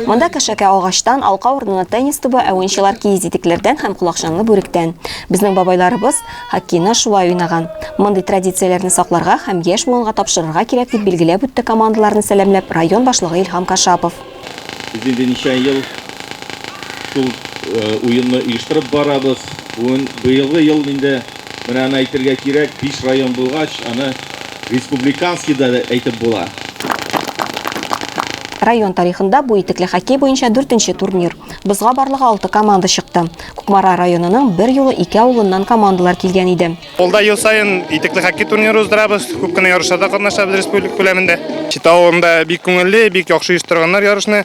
Монда кешәкә агачтан, алка урынына теннис тубы, ә уенчылар киез итекләрдән һәм кулакчанлы бүректән. Безнең бабайларыбыз хоккейны шулай уйнаган. Мондый традицияләрне сакларга һәм яшь буынга тапшырырга кирәк дип билгеләп үтте командаларны сәламләп район башлыгы Илһам Кашапов. Без инде ничә ел шул уенны оештырып барабыз. Быелгы ел инде менә аны әйтергә кирәк, 5 район булгач, аны республиканский да әйтеп була. Район тарихында бу итекле хоккей буенча 4нче турнир. Бызга барлыгы 6 команда чыкты. Кукмара районының бер юлы 2 авылыннан командалар килгән иде. Олда ел сайын итекле хоккей турниры уздырабыз. Күп кенә ярышларда катнашабыз республика күләмендә. Чит авылында бик күңелле, бик яхшы оештырганнар ярышны.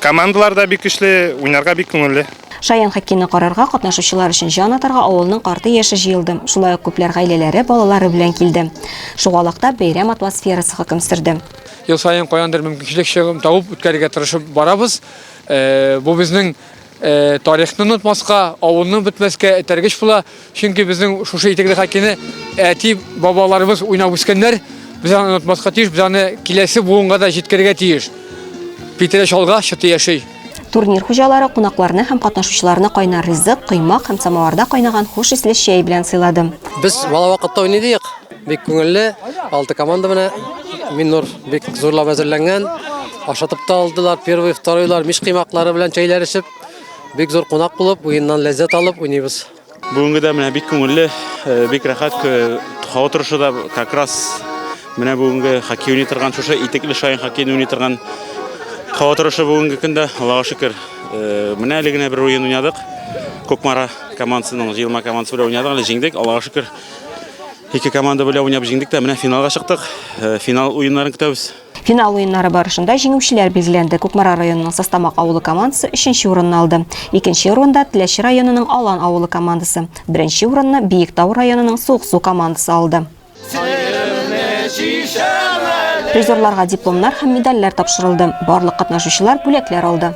Командалар да бик көчле, уйнарга бик күңелле. Шаян хоккейны карарга катнашучылар өчен җан атарга авылның карты яше җыелды. Шулай ук күпләр гаиләләре, балалары белән килде. Шугалакта бәйрәм атмосферасы хөкем сөрде. Ел сайын каяндыр мөмкинчелек чыгым табып үткәрергә тырышып барабыз. Бу безнең тарихны онытмаска, авылны бетмәскә этәргеч була. Чөнки безнең шушы итекле хоккейны әти бабаларыбыз уйнап үскәннәр. Без аны онытмаска тиеш, без аны киләсе буынга да җиткәргә тиеш. Питере шалга шыты яши. Турнир хуҗалары кунакларны һәм катнашучыларны кайнар ризык, коймак һәм самаварда кайнаган хуш исле чәй белән сыйлады. Без бала вакытта уйныйдык. Бик күңелле, 6 команда менә Миннур бик зурлап әзерләнгән. Ашатып та алдылар, первый, второйлар миш кыймаклары белән чәйләр эчеп, бик зур кунак булып, уеннан ләззәт алып уйныйбыз. Бүгенге дә менә бик күңелле, бик рәхәт, һава торышы да как раз менә бүгенге хоккей уйный торган, шушы итекле шаян хоккейны уйный торган һава торышы бүгенге көндә, Аллаһка шөкер. Менә әле генә бер уен уйнадык. Кукмара командасының, җыелма командасы белән уйнадык, әле җиңдек, Аллаһка шөкер. 2 команда белән уйнап җиңдек тә, менә финалга чыктык. Финал уеннарын көтәбез. Финал уеннары барышында җиңүчеләр билгеләнде. Кукмара районының Состамак авылы командасы 3нче урынны алды. 2нче урында Теләче районының Алан авылы командасы. 1нче урынны Биектау районының Сугсу командасы алды. Призерларга дипломнар һәм медальләр тапшырылды. Барлык катнашучылар бүләкләр алды.